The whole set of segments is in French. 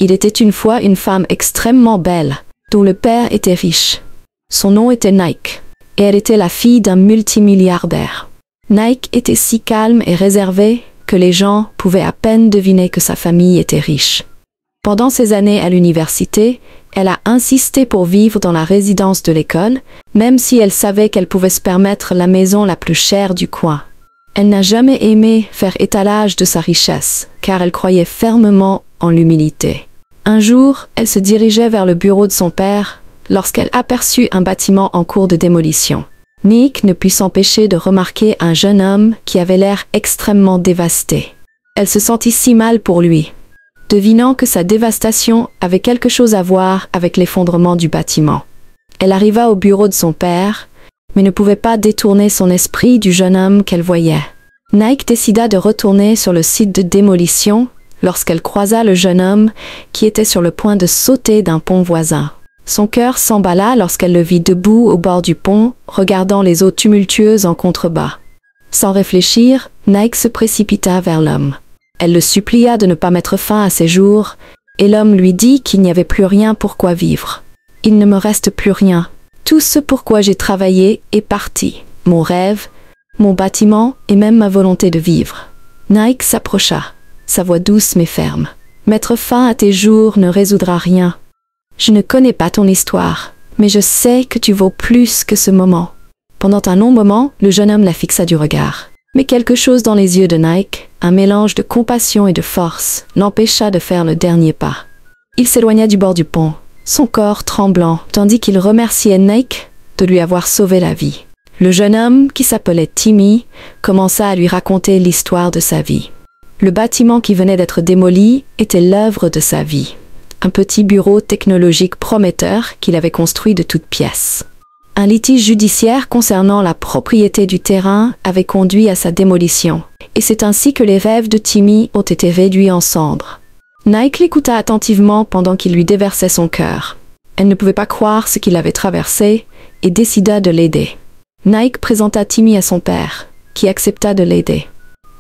Il était une fois une femme extrêmement belle, dont le père était riche. Son nom était Nike, et elle était la fille d'un multimilliardaire. Nike était si calme et réservée que les gens pouvaient à peine deviner que sa famille était riche. Pendant ses années à l'université, elle a insisté pour vivre dans la résidence de l'école, même si elle savait qu'elle pouvait se permettre la maison la plus chère du coin. Elle n'a jamais aimé faire étalage de sa richesse, car elle croyait fermement en l'humilité. Un jour, elle se dirigeait vers le bureau de son père, lorsqu'elle aperçut un bâtiment en cours de démolition. Nick ne put s'empêcher de remarquer un jeune homme qui avait l'air extrêmement dévasté. Elle se sentit si mal pour lui, devinant que sa dévastation avait quelque chose à voir avec l'effondrement du bâtiment. Elle arriva au bureau de son père, mais ne pouvait pas détourner son esprit du jeune homme qu'elle voyait. Nike décida de retourner sur le site de démolition lorsqu'elle croisa le jeune homme qui était sur le point de sauter d'un pont voisin. Son cœur s'emballa lorsqu'elle le vit debout au bord du pont, regardant les eaux tumultueuses en contrebas. Sans réfléchir, Nike se précipita vers l'homme. Elle le supplia de ne pas mettre fin à ses jours, et l'homme lui dit qu'il n'y avait plus rien pour quoi vivre. « Il ne me reste plus rien. Tout ce pour quoi j'ai travaillé est parti. Mon rêve, mon bâtiment et même ma volonté de vivre. » Nike s'approcha, sa voix douce mais ferme. « Mettre fin à tes jours ne résoudra rien. Je ne connais pas ton histoire, mais je sais que tu vaux plus que ce moment. » Pendant un long moment, le jeune homme la fixa du regard. Mais quelque chose dans les yeux de Nike, un mélange de compassion et de force, l'empêcha de faire le dernier pas. Il s'éloigna du bord du pont, son corps tremblant, tandis qu'il remerciait Nike de lui avoir sauvé la vie. Le jeune homme, qui s'appelait Timmy, commença à lui raconter l'histoire de sa vie. Le bâtiment qui venait d'être démoli était l'œuvre de sa vie. Un petit bureau technologique prometteur qu'il avait construit de toutes pièces. Un litige judiciaire concernant la propriété du terrain avait conduit à sa démolition, et c'est ainsi que les rêves de Timmy ont été réduits en cendres. Nike l'écouta attentivement pendant qu'il lui déversait son cœur. Elle ne pouvait pas croire ce qu'il avait traversé, et décida de l'aider. Nike présenta Timmy à son père, qui accepta de l'aider.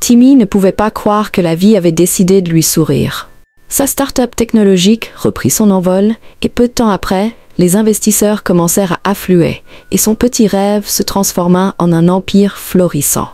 Timmy ne pouvait pas croire que la vie avait décidé de lui sourire. Sa start-up technologique reprit son envol, et peu de temps après, les investisseurs commencèrent à affluer, et son petit rêve se transforma en un empire florissant.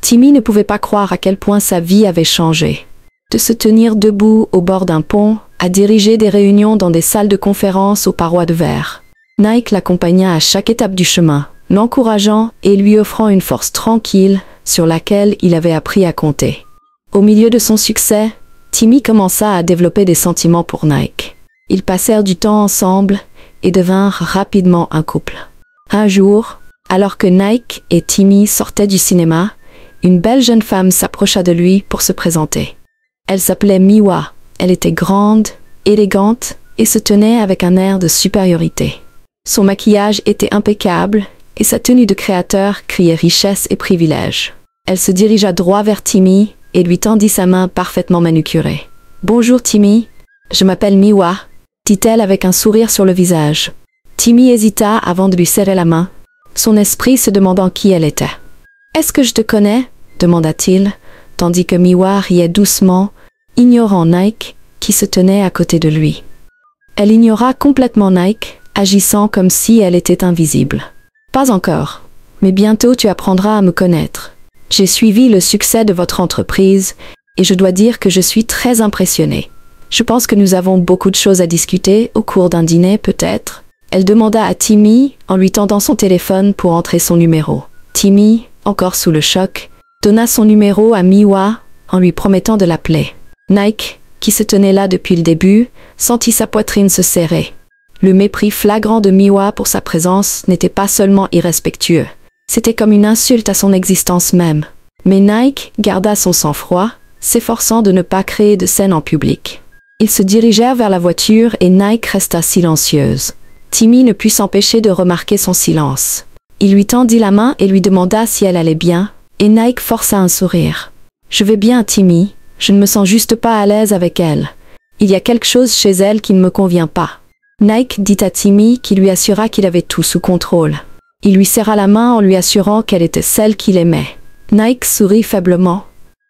Timmy ne pouvait pas croire à quel point sa vie avait changé. De se tenir debout au bord d'un pont, à diriger des réunions dans des salles de conférence aux parois de verre. Nike l'accompagna à chaque étape du chemin, l'encourageant et lui offrant une force tranquille sur laquelle il avait appris à compter. Au milieu de son succès, Timmy commença à développer des sentiments pour Nike. Ils passèrent du temps ensemble et devinrent rapidement un couple. Un jour, alors que Nike et Timmy sortaient du cinéma, une belle jeune femme s'approcha de lui pour se présenter. Elle s'appelait Miwa. Elle était grande, élégante et se tenait avec un air de supériorité. Son maquillage était impeccable et sa tenue de créateur criait richesse et privilège. Elle se dirigea droit vers Timmy et lui tendit sa main parfaitement manucurée. « Bonjour Timmy, je m'appelle Miwa », dit-elle avec un sourire sur le visage. Timmy hésita avant de lui serrer la main, son esprit se demandant qui elle était. « Est-ce que je te connais ?» demanda-t-il, tandis que Miwa riait doucement, ignorant Nike qui se tenait à côté de lui. Elle ignora complètement Nike, agissant comme si elle était invisible. « Pas encore, mais bientôt tu apprendras à me connaître. J'ai suivi le succès de votre entreprise et je dois dire que je suis très impressionnée. Je pense que nous avons beaucoup de choses à discuter au cours d'un dîner peut-être. » Elle demanda à Timmy en lui tendant son téléphone pour entrer son numéro. Timmy, encore sous le choc, donna son numéro à Miwa en lui promettant de l'appeler. Nike, qui se tenait là depuis le début, sentit sa poitrine se serrer. Le mépris flagrant de Miwa pour sa présence n'était pas seulement irrespectueux. C'était comme une insulte à son existence même. Mais Nike garda son sang-froid, s'efforçant de ne pas créer de scène en public. Ils se dirigèrent vers la voiture et Nike resta silencieuse. Timmy ne put s'empêcher de remarquer son silence. Il lui tendit la main et lui demanda si elle allait bien, et Nike força un sourire. « Je vais bien, Timmy. Je ne me sens juste pas à l'aise avec elle. Il y a quelque chose chez elle qui ne me convient pas. » Nike dit à Timmy qu'il lui assura qu'il avait tout sous contrôle. Il lui serra la main en lui assurant qu'elle était celle qu'il aimait. Nike sourit faiblement,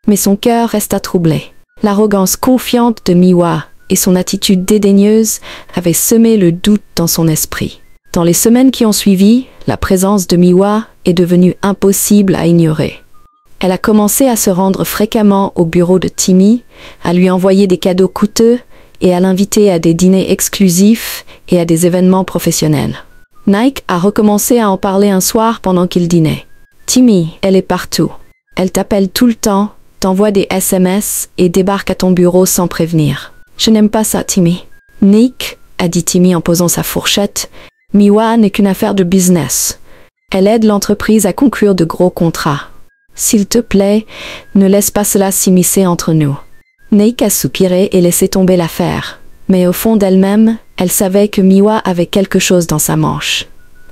mais son cœur resta troublé. L'arrogance confiante de Miwa et son attitude dédaigneuse avaient semé le doute dans son esprit. Dans les semaines qui ont suivi, la présence de Miwa est devenue impossible à ignorer. Elle a commencé à se rendre fréquemment au bureau de Timmy, à lui envoyer des cadeaux coûteux et à l'inviter à des dîners exclusifs et à des événements professionnels. Nike a recommencé à en parler un soir pendant qu'il dînait. « Timmy, elle est partout. Elle t'appelle tout le temps, t'envoie des SMS et débarque à ton bureau sans prévenir. Je n'aime pas ça, Timmy. » « Nick, » a dit Timmy en posant sa fourchette, « Miwa n'est qu'une affaire de business. Elle aide l'entreprise à conclure de gros contrats. S'il te plaît, ne laisse pas cela s'immiscer entre nous. » Nick a soupiré et laissé tomber l'affaire. Mais au fond d'elle-même, elle savait que Miwa avait quelque chose dans sa manche.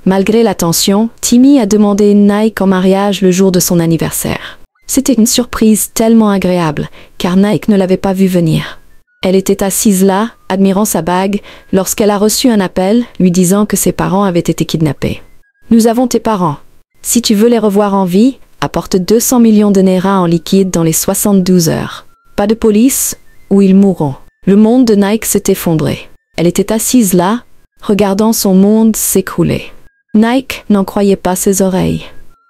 Malgré la tension, Timmy a demandé Nike en mariage le jour de son anniversaire. C'était une surprise tellement agréable, car Nike ne l'avait pas vue venir. Elle était assise là, admirant sa bague, lorsqu'elle a reçu un appel lui disant que ses parents avaient été kidnappés. « Nous avons tes parents. Si tu veux les revoir en vie, apporte 200 millions de Naira en liquide dans les 72 heures. Pas de police, ou ils mourront. » Le monde de Nike s'est effondré. Elle était assise là, regardant son monde s'écrouler. Nike n'en croyait pas ses oreilles.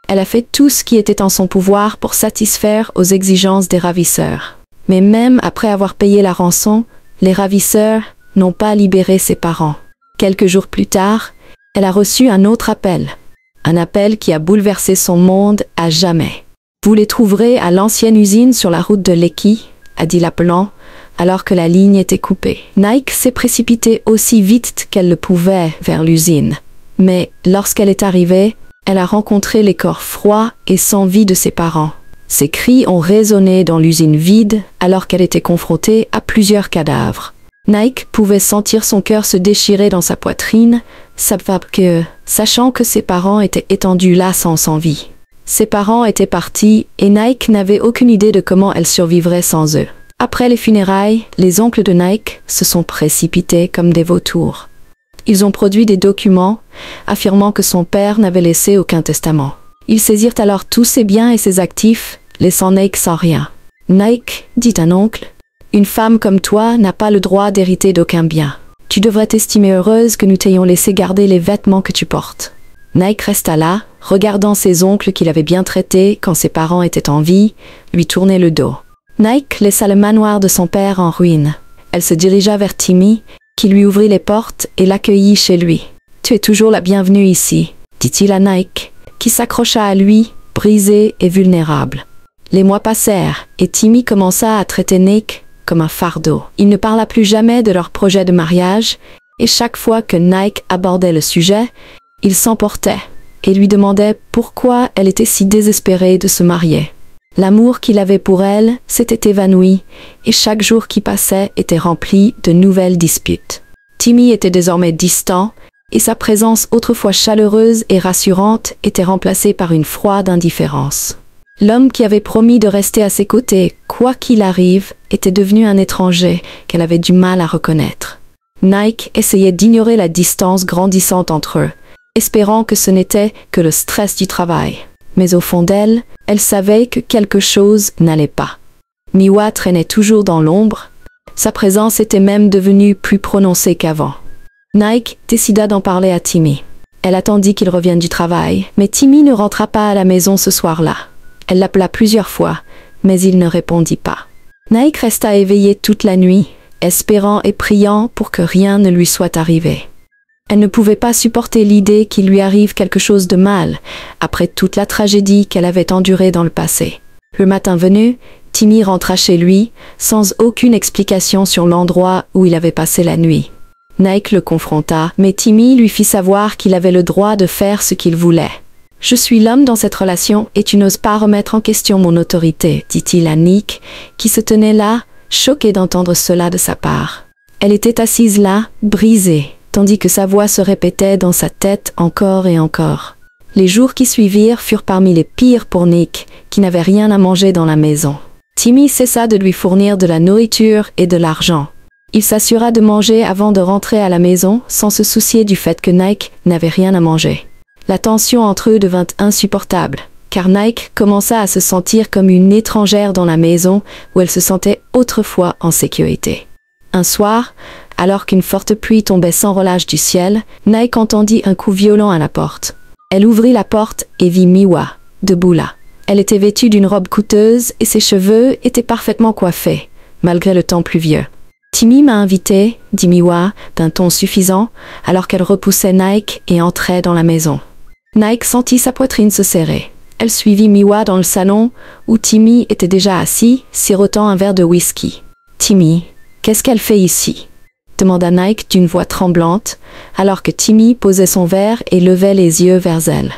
Elle a fait tout ce qui était en son pouvoir pour satisfaire aux exigences des ravisseurs. Mais même après avoir payé la rançon, les ravisseurs n'ont pas libéré ses parents. Quelques jours plus tard, elle a reçu un autre appel. Un appel qui a bouleversé son monde à jamais. « Vous les trouverez à l'ancienne usine sur la route de Lekki », a dit l'appelant, alors que la ligne était coupée. Nike s'est précipitée aussi vite qu'elle le pouvait vers l'usine. Mais lorsqu'elle est arrivée, elle a rencontré les corps froids et sans vie de ses parents. Ses cris ont résonné dans l'usine vide alors qu'elle était confrontée à plusieurs cadavres. Nike pouvait sentir son cœur se déchirer dans sa poitrine, sachant que ses parents étaient étendus là sans vie. Ses parents étaient partis et Nike n'avait aucune idée de comment elle survivrait sans eux. Après les funérailles, les oncles de Nike se sont précipités comme des vautours. Ils ont produit des documents affirmant que son père n'avait laissé aucun testament. Ils saisirent alors tous ses biens et ses actifs, laissant Nike sans rien. « Nike, dit un oncle, une femme comme toi n'a pas le droit d'hériter d'aucun bien. Tu devrais t'estimer heureuse que nous t'ayons laissé garder les vêtements que tu portes. » Nike resta là, regardant ses oncles qu'il avait bien traités quand ses parents étaient en vie, lui tourner le dos. Nike laissa le manoir de son père en ruine. Elle se dirigea vers Timmy, qui lui ouvrit les portes et l'accueillit chez lui. « Tu es toujours la bienvenue ici, » dit-il à Nike, qui s'accrocha à lui, brisé et vulnérable. Les mois passèrent, et Timmy commença à traiter Nike comme un fardeau. Il ne parla plus jamais de leur projet de mariage, et chaque fois que Nike abordait le sujet, il s'emportait, et lui demandait pourquoi elle était si désespérée de se marier. L'amour qu'il avait pour elle s'était évanoui, et chaque jour qui passait était rempli de nouvelles disputes. Timmy était désormais distant, et sa présence autrefois chaleureuse et rassurante était remplacée par une froide indifférence. L'homme qui avait promis de rester à ses côtés, quoi qu'il arrive, était devenu un étranger qu'elle avait du mal à reconnaître. Nike essayait d'ignorer la distance grandissante entre eux, espérant que ce n'était que le stress du travail. Mais au fond d'elle, elle savait que quelque chose n'allait pas. Miwa traînait toujours dans l'ombre. Sa présence était même devenue plus prononcée qu'avant. Nike décida d'en parler à Timmy. Elle attendit qu'il revienne du travail, mais Timmy ne rentra pas à la maison ce soir-là. Elle l'appela plusieurs fois, mais il ne répondit pas. Nike resta éveillée toute la nuit, espérant et priant pour que rien ne lui soit arrivé. Elle ne pouvait pas supporter l'idée qu'il lui arrive quelque chose de mal, après toute la tragédie qu'elle avait endurée dans le passé. Le matin venu, Timmy rentra chez lui, sans aucune explication sur l'endroit où il avait passé la nuit. Nike le confronta, mais Timmy lui fit savoir qu'il avait le droit de faire ce qu'il voulait. « Je suis l'homme dans cette relation et tu n'oses pas remettre en question mon autorité, » dit-il à Nike, qui se tenait là, choquée d'entendre cela de sa part. Elle était assise là, brisée, tandis que sa voix se répétait dans sa tête encore et encore. Les jours qui suivirent furent parmi les pires pour Nick, qui n'avait rien à manger dans la maison. Timmy cessa de lui fournir de la nourriture et de l'argent. Il s'assura de manger avant de rentrer à la maison, sans se soucier du fait que Nike n'avait rien à manger. La tension entre eux devint insupportable, car Nike commença à se sentir comme une étrangère dans la maison où elle se sentait autrefois en sécurité. Un soir, alors qu'une forte pluie tombait sans relâche du ciel, Nike entendit un coup violent à la porte. Elle ouvrit la porte et vit Miwa, debout là. Elle était vêtue d'une robe coûteuse et ses cheveux étaient parfaitement coiffés, malgré le temps pluvieux. « Timmy m'a invité, dit Miwa, d'un ton suffisant, alors qu'elle repoussait Nike et entrait dans la maison. Nike sentit sa poitrine se serrer. Elle suivit Miwa dans le salon, où Timmy était déjà assis, sirotant un verre de whisky. « Timmy, qu'est-ce qu'elle fait ici ?» demanda Nike d'une voix tremblante, alors que Timmy posait son verre et levait les yeux vers elle.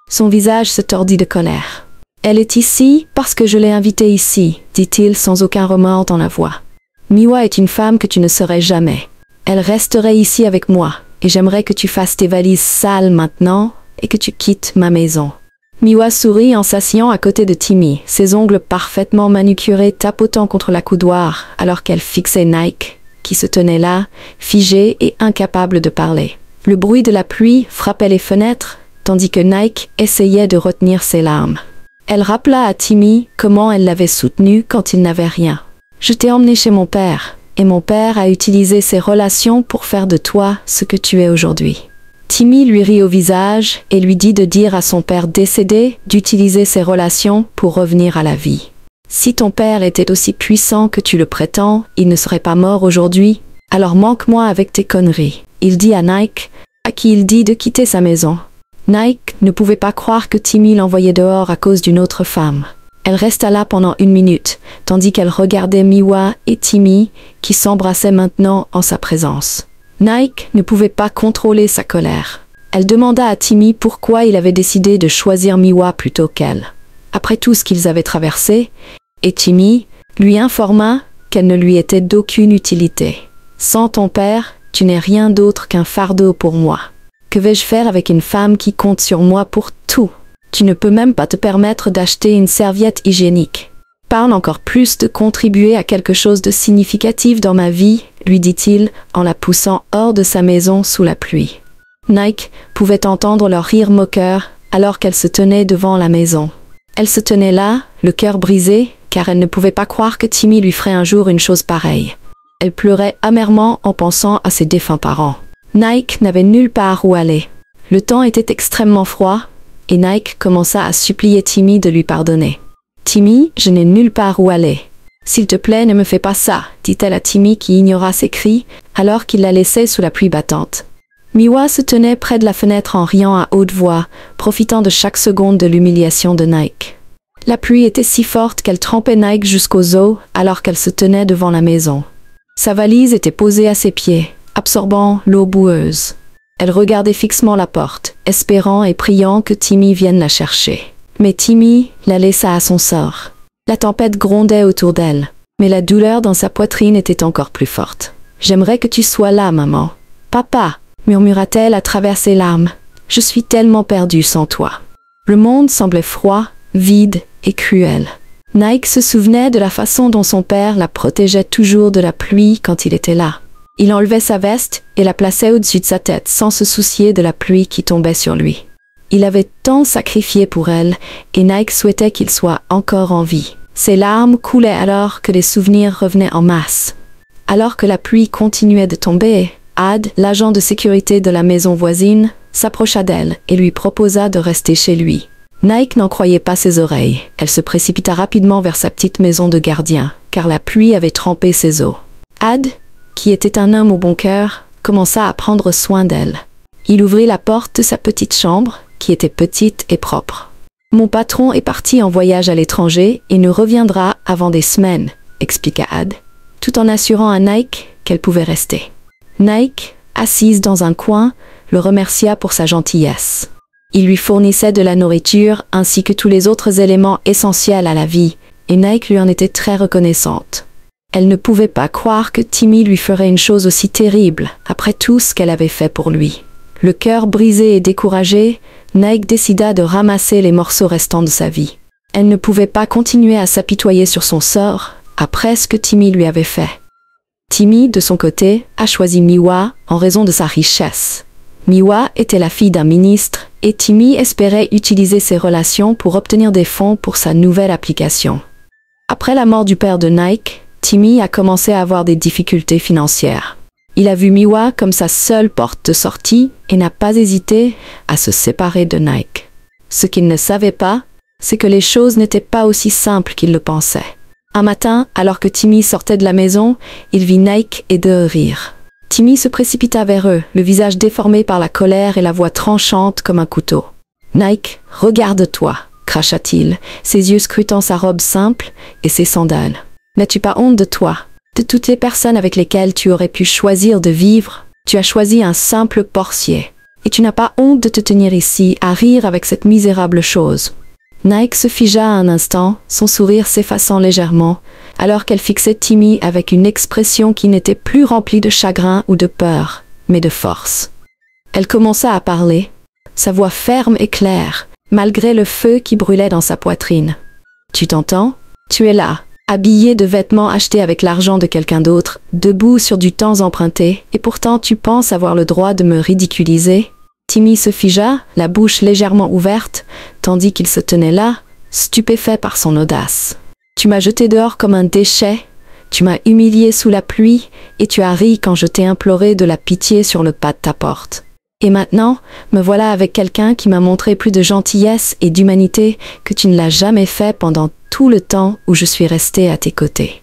Son visage se tordit de colère. « Elle est ici parce que je l'ai invitée ici, dit-il sans aucun remords dans la voix. Miwa est une femme que tu ne serais jamais. Elle resterait ici avec moi, et j'aimerais que tu fasses tes valises sales maintenant et que tu quittes ma maison. » Miwa sourit en s'asseyant à côté de Timmy, ses ongles parfaitement manucurés tapotant contre la coudoir, alors qu'elle fixait Nike, qui se tenait là, figé et incapable de parler. Le bruit de la pluie frappait les fenêtres, tandis que Nike essayait de retenir ses larmes. Elle rappela à Timmy comment elle l'avait soutenu quand il n'avait rien. « Je t'ai emmené chez mon père, et mon père a utilisé ses relations pour faire de toi ce que tu es aujourd'hui. » Timmy lui rit au visage et lui dit de dire à son père décédé d'utiliser ses relations pour revenir à la vie. « Si ton père était aussi puissant que tu le prétends, il ne serait pas mort aujourd'hui, alors manque-moi avec tes conneries. » Il dit à Nike, à qui il dit de quitter sa maison. Nike ne pouvait pas croire que Timmy l'envoyait dehors à cause d'une autre femme. Elle resta là pendant 1 minute, tandis qu'elle regardait Miwa et Timmy, qui s'embrassaient maintenant en sa présence. Nike ne pouvait pas contrôler sa colère. Elle demanda à Timmy pourquoi il avait décidé de choisir Miwa plutôt qu'elle. Après tout ce qu'ils avaient traversé, et Timmy lui informa qu'elle ne lui était d'aucune utilité. « Sans ton père, tu n'es rien d'autre qu'un fardeau pour moi. Que vais-je faire avec une femme qui compte sur moi pour tout ? Tu ne peux même pas te permettre d'acheter une serviette hygiénique. Parle encore plus de contribuer à quelque chose de significatif dans ma vie, lui dit-il en la poussant hors de sa maison sous la pluie. Nike pouvait entendre leur rire moqueur alors qu'elle se tenait devant la maison. Elle se tenait là, le cœur brisé, car elle ne pouvait pas croire que Timmy lui ferait un jour une chose pareille. Elle pleurait amèrement en pensant à ses défunts parents. Nike n'avait nulle part où aller. Le temps était extrêmement froid, et Nike commença à supplier Timmy de lui pardonner. « Timmy, je n'ai nulle part où aller. S'il te plaît, ne me fais pas ça, dit-elle à Timmy qui ignora ses cris, alors qu'il la laissait sous la pluie battante. Miwa se tenait près de la fenêtre en riant à haute voix, profitant de chaque seconde de l'humiliation de Nike. La pluie était si forte qu'elle trempait Nike jusqu'aux os alors qu'elle se tenait devant la maison. Sa valise était posée à ses pieds, absorbant l'eau boueuse. Elle regardait fixement la porte, espérant et priant que Timmy vienne la chercher. Mais Timmy la laissa à son sort. La tempête grondait autour d'elle, mais la douleur dans sa poitrine était encore plus forte. « J'aimerais que tu sois là, maman. »« Papa » murmura-t-elle à travers ses larmes. « Je suis tellement perdue sans toi. » Le monde semblait froid, vide et cruel. Nike se souvenait de la façon dont son père la protégeait toujours de la pluie quand il était là. Il enlevait sa veste et la plaçait au-dessus de sa tête sans se soucier de la pluie qui tombait sur lui. Il avait tant sacrifié pour elle et Nike souhaitait qu'il soit encore en vie. Ses larmes coulaient alors que les souvenirs revenaient en masse. Alors que la pluie continuait de tomber, Ad, l'agent de sécurité de la maison voisine, s'approcha d'elle et lui proposa de rester chez lui. Nike n'en croyait pas ses oreilles. Elle se précipita rapidement vers sa petite maison de gardien, car la pluie avait trempé ses os. Ad, qui était un homme au bon cœur, commença à prendre soin d'elle. Il ouvrit la porte de sa petite chambre, qui était petite et propre. « Mon patron est parti en voyage à l'étranger et ne reviendra avant des semaines, » expliqua Ad, tout en assurant à Nike qu'elle pouvait rester. Nike, assise dans un coin, le remercia pour sa gentillesse. Il lui fournissait de la nourriture ainsi que tous les autres éléments essentiels à la vie, et Nike lui en était très reconnaissante. Elle ne pouvait pas croire que Timmy lui ferait une chose aussi terrible, après tout ce qu'elle avait fait pour lui. Le cœur brisé et découragé, Nike décida de ramasser les morceaux restants de sa vie. Elle ne pouvait pas continuer à s'apitoyer sur son sort, après ce que Timmy lui avait fait. Timmy, de son côté, a choisi Miwa en raison de sa richesse. Miwa était la fille d'un ministre, et Timmy espérait utiliser ses relations pour obtenir des fonds pour sa nouvelle application. Après la mort du père de Nike, Timmy a commencé à avoir des difficultés financières. Il a vu Miwa comme sa seule porte de sortie et n'a pas hésité à se séparer de Nike. Ce qu'il ne savait pas, c'est que les choses n'étaient pas aussi simples qu'il le pensait. Un matin, alors que Timmy sortait de la maison, il vit Nike et de rire. Timmy se précipita vers eux, le visage déformé par la colère et la voix tranchante comme un couteau. « Nike, regarde-toi » cracha-t-il, ses yeux scrutant sa robe simple et ses sandales. « N'as-tu pas honte de toi? De toutes les personnes avec lesquelles tu aurais pu choisir de vivre, tu as choisi un simple portier. Et tu n'as pas honte de te tenir ici à rire avec cette misérable chose. » Nike se figea un instant, son sourire s'effaçant légèrement, alors qu'elle fixait Timmy avec une expression qui n'était plus remplie de chagrin ou de peur, mais de force. Elle commença à parler, sa voix ferme et claire, malgré le feu qui brûlait dans sa poitrine. « Tu t'entends? Tu es là, habillé de vêtements achetés avec l'argent de quelqu'un d'autre, debout sur du temps emprunté, et pourtant tu penses avoir le droit de me ridiculiser? » Timmy se figea, la bouche légèrement ouverte, tandis qu'il se tenait là, stupéfait par son audace. « Tu m'as jeté dehors comme un déchet, tu m'as humilié sous la pluie, et tu as ri quand je t'ai imploré de la pitié sur le pas de ta porte. Et maintenant, me voilà avec quelqu'un qui m'a montré plus de gentillesse et d'humanité que tu ne l'as jamais fait pendant tout le temps où je suis resté à tes côtés. »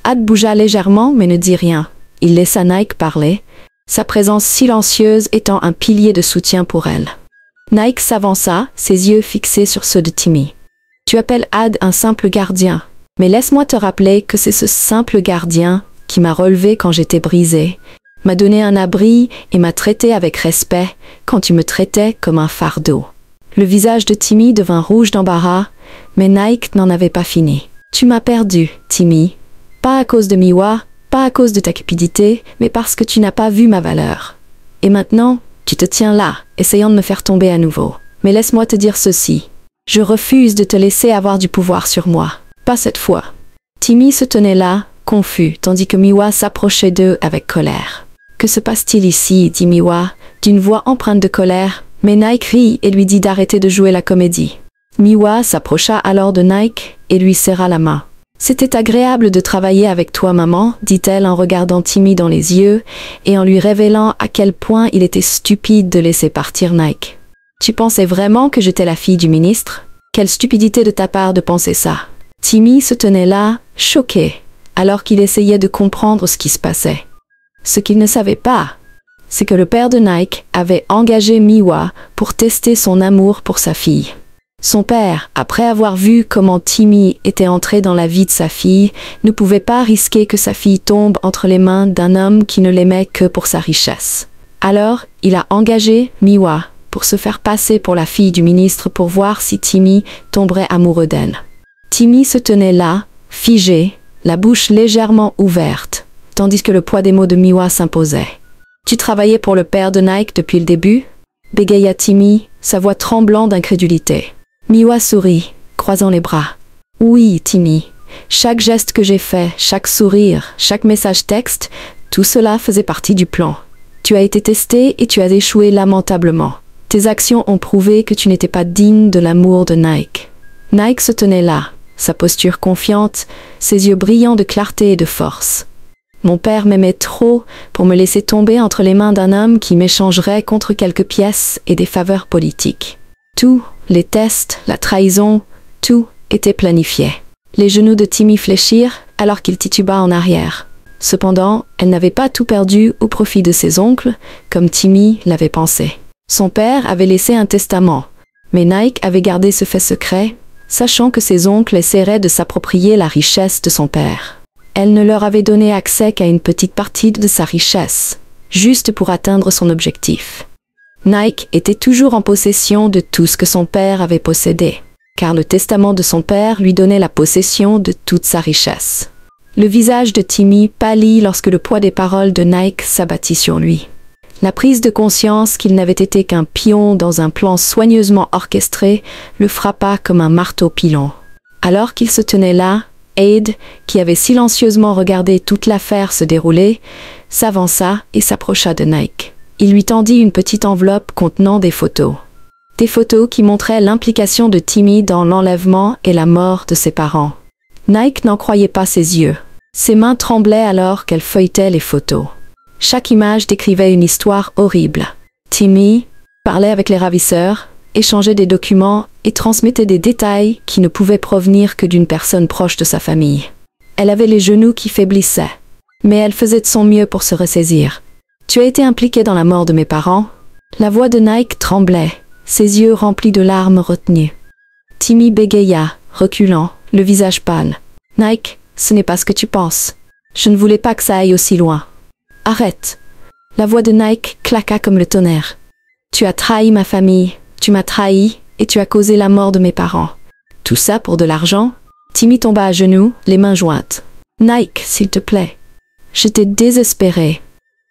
Ad bougea légèrement mais ne dit rien. Il laissa Nike parler, sa présence silencieuse étant un pilier de soutien pour elle. Nike s'avança, ses yeux fixés sur ceux de Timmy. « Tu appelles Ad un simple gardien, mais laisse-moi te rappeler que c'est ce simple gardien qui m'a relevé quand j'étais brisé, m'a donné un abri et m'a traité avec respect quand tu me traitais comme un fardeau. » Le visage de Timmy devint rouge d'embarras, mais Nike n'en avait pas fini. « Tu m'as perdu, Timmy. Pas à cause de Miwa, pas à cause de ta cupidité, mais parce que tu n'as pas vu ma valeur. Et maintenant, tu te tiens là, essayant de me faire tomber à nouveau. Mais laisse-moi te dire ceci. Je refuse de te laisser avoir du pouvoir sur moi. Pas cette fois. » Timmy se tenait là, confus, tandis que Miwa s'approchait d'eux avec colère. « Que se passe-t-il ici ?» dit Miwa, d'une voix empreinte de colère, mais Nike rit et lui dit d'arrêter de jouer la comédie. Miwa s'approcha alors de Nike et lui serra la main. « C'était agréable de travailler avec toi, maman, dit-elle en regardant Timmy dans les yeux et en lui révélant à quel point il était stupide de laisser partir Nike. Tu pensais vraiment que j'étais la fille du ministre? Quelle stupidité de ta part de penser ça. » Timmy se tenait là, choqué, alors qu'il essayait de comprendre ce qui se passait. Ce qu'il ne savait pas, c'est que le père de Nike avait engagé Miwa pour tester son amour pour sa fille. Son père, après avoir vu comment Timmy était entré dans la vie de sa fille, ne pouvait pas risquer que sa fille tombe entre les mains d'un homme qui ne l'aimait que pour sa richesse. Alors, il a engagé Miwa pour se faire passer pour la fille du ministre pour voir si Timmy tomberait amoureux d'elle. Timmy se tenait là, figé, la bouche légèrement ouverte, tandis que le poids des mots de Miwa s'imposait. « Tu travaillais pour le père de Nike depuis le début ?» bégaya Timmy, sa voix tremblant d'incrédulité. Miwa sourit, croisant les bras. « Oui, Timmy. Chaque geste que j'ai fait, chaque sourire, chaque message texte, tout cela faisait partie du plan. Tu as été testé et tu as échoué lamentablement. Tes actions ont prouvé que tu n'étais pas digne de l'amour de Nike. » Nike se tenait là, sa posture confiante, ses yeux brillants de clarté et de force. « Mon père m'aimait trop pour me laisser tomber entre les mains d'un homme qui m'échangerait contre quelques pièces et des faveurs politiques. Tout, les tests, la trahison, tout était planifié. » Les genoux de Timmy fléchirent alors qu'il tituba en arrière. Cependant, elle n'avait pas tout perdu au profit de ses oncles, comme Timmy l'avait pensé. Son père avait laissé un testament, mais Nike avait gardé ce fait secret, sachant que ses oncles essaieraient de s'approprier la richesse de son père. Elle ne leur avait donné accès qu'à une petite partie de sa richesse, juste pour atteindre son objectif. Nike était toujours en possession de tout ce que son père avait possédé, car le testament de son père lui donnait la possession de toute sa richesse. Le visage de Timmy pâlit lorsque le poids des paroles de Nike s'abattit sur lui. La prise de conscience qu'il n'avait été qu'un pion dans un plan soigneusement orchestré le frappa comme un marteau pilon. Alors qu'il se tenait là, Aide, qui avait silencieusement regardé toute l'affaire se dérouler, s'avança et s'approcha de Nike. Il lui tendit une petite enveloppe contenant des photos. Des photos qui montraient l'implication de Timmy dans l'enlèvement et la mort de ses parents. Nike n'en croyait pas ses yeux. Ses mains tremblaient alors qu'elle feuilletait les photos. Chaque image décrivait une histoire horrible. Timmy parlait avec les ravisseurs, échangeait des documents et transmettait des détails qui ne pouvaient provenir que d'une personne proche de sa famille. Elle avait les genoux qui faiblissaient, mais elle faisait de son mieux pour se ressaisir. « Tu as été impliqué dans la mort de mes parents ?» La voix de Nike tremblait, ses yeux remplis de larmes retenues. Timmy bégaya, reculant, le visage pâle. « Nike, ce n'est pas ce que tu penses. Je ne voulais pas que ça aille aussi loin. Arrête. » La voix de Nike claqua comme le tonnerre. « Tu as trahi ma famille, tu m'as trahi et tu as causé la mort de mes parents. Tout ça pour de l'argent ?» Timmy tomba à genoux, les mains jointes. « Nike, s'il te plaît. » J'étais désespérée.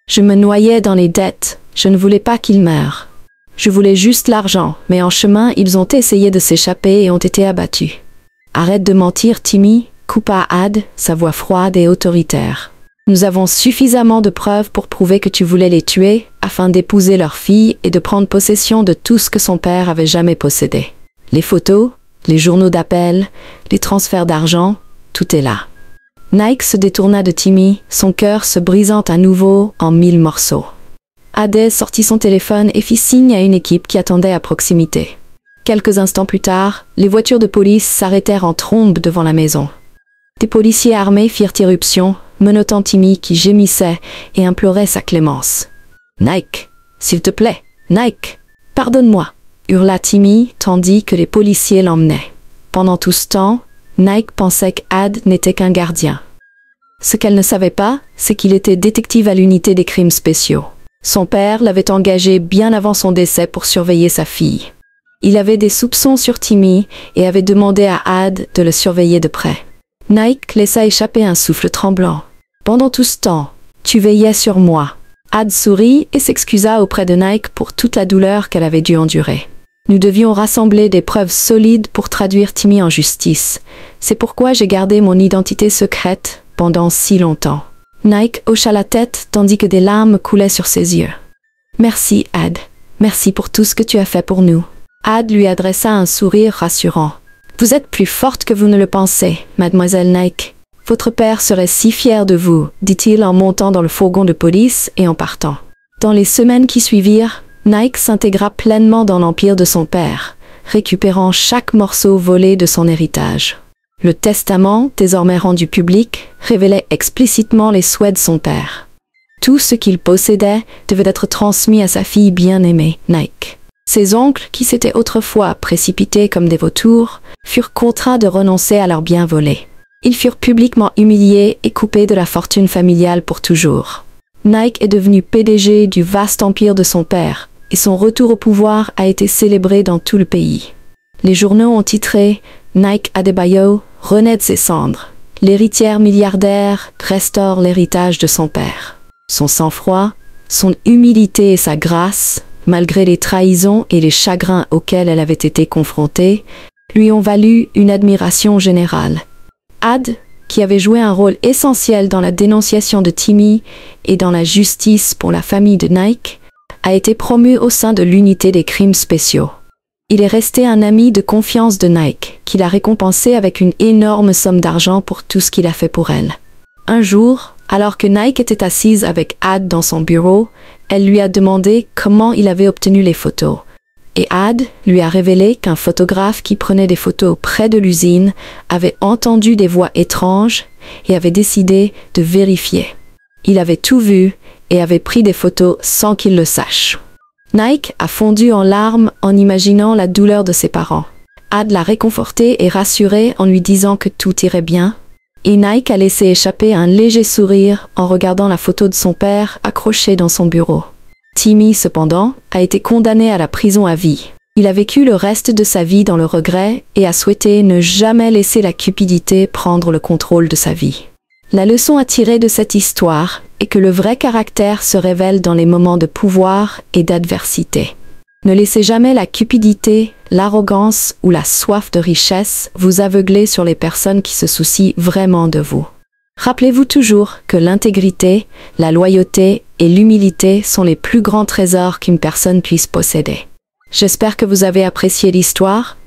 Je me noyais dans les dettes, je ne voulais pas qu'ils meurent. Je voulais juste l'argent, mais en chemin, ils ont essayé de s'échapper et ont été abattus. « Arrête de mentir, Timmy », coupa Ad, sa voix froide et autoritaire. « Nous avons suffisamment de preuves pour prouver que tu voulais les tuer, afin d'épouser leur fille et de prendre possession de tout ce que son père avait jamais possédé. Les photos, les journaux d'appel, les transferts d'argent, tout est là. » Nike se détourna de Timmy, son cœur se brisant à nouveau en 1000 morceaux. Adès sortit son téléphone et fit signe à une équipe qui attendait à proximité. Quelques instants plus tard, les voitures de police s'arrêtèrent en trombe devant la maison. Des policiers armés firent irruption, menottant Timmy qui gémissait et implorait sa clémence. « Nike, s'il te plaît, Nike, pardonne-moi !» hurla Timmy tandis que les policiers l'emmenaient. Pendant tout ce temps, Nike pensait qu'Ad n'était qu'un gardien. Ce qu'elle ne savait pas, c'est qu'il était détective à l'unité des crimes spéciaux. Son père l'avait engagé bien avant son décès pour surveiller sa fille. Il avait des soupçons sur Timmy et avait demandé à Ad de le surveiller de près. Nike laissa échapper un souffle tremblant. « Pendant tout ce temps, tu veillais sur moi. » Ad sourit et s'excusa auprès de Nike pour toute la douleur qu'elle avait dû endurer. Nous devions rassembler des preuves solides pour traduire Timmy en justice. C'est pourquoi j'ai gardé mon identité secrète pendant si longtemps. Nike hocha la tête tandis que des larmes coulaient sur ses yeux. Merci, Ad. Merci pour tout ce que tu as fait pour nous. Ad lui adressa un sourire rassurant. Vous êtes plus forte que vous ne le pensez, mademoiselle Nike. Votre père serait si fier de vous, dit-il en montant dans le fourgon de police et en partant. Dans les semaines qui suivirent, Nike s'intégra pleinement dans l'empire de son père, récupérant chaque morceau volé de son héritage. Le testament, désormais rendu public, révélait explicitement les souhaits de son père. Tout ce qu'il possédait devait être transmis à sa fille bien-aimée, Nike. Ses oncles, qui s'étaient autrefois précipités comme des vautours, furent contraints de renoncer à leurs biens volés. Ils furent publiquement humiliés et coupés de la fortune familiale pour toujours. Nike est devenu PDG du vaste empire de son père, et son retour au pouvoir a été célébré dans tout le pays. Les journaux ont titré « Nike Adebayo renaît de ses cendres. L'héritière milliardaire restaure l'héritage de son père. » Son sang-froid, son humilité et sa grâce, malgré les trahisons et les chagrins auxquels elle avait été confrontée, lui ont valu une admiration générale. Ad, qui avait joué un rôle essentiel dans la dénonciation de Timmy et dans la justice pour la famille de Nike, a été promu au sein de l'unité des crimes spéciaux. Il est resté un ami de confiance de Nike, qui l'a récompensé avec une énorme somme d'argent pour tout ce qu'il a fait pour elle. Un jour, alors que Nike était assise avec Ad dans son bureau, elle lui a demandé comment il avait obtenu les photos. Et Ad lui a révélé qu'un photographe qui prenait des photos près de l'usine avait entendu des voix étranges et avait décidé de vérifier. Il avait tout vu et avait pris des photos sans qu'il le sache. Nike a fondu en larmes en imaginant la douleur de ses parents. Ad l'a réconforté et rassuré en lui disant que tout irait bien. Et Nike a laissé échapper un léger sourire en regardant la photo de son père accrochée dans son bureau. Timmy, cependant, a été condamné à la prison à vie. Il a vécu le reste de sa vie dans le regret et a souhaité ne jamais laisser la cupidité prendre le contrôle de sa vie. La leçon à tirer de cette histoire est que le vrai caractère se révèle dans les moments de pouvoir et d'adversité. Ne laissez jamais la cupidité, l'arrogance ou la soif de richesse vous aveugler sur les personnes qui se soucient vraiment de vous. Rappelez-vous toujours que l'intégrité, la loyauté et l'humilité sont les plus grands trésors qu'une personne puisse posséder. J'espère que vous avez apprécié l'histoire.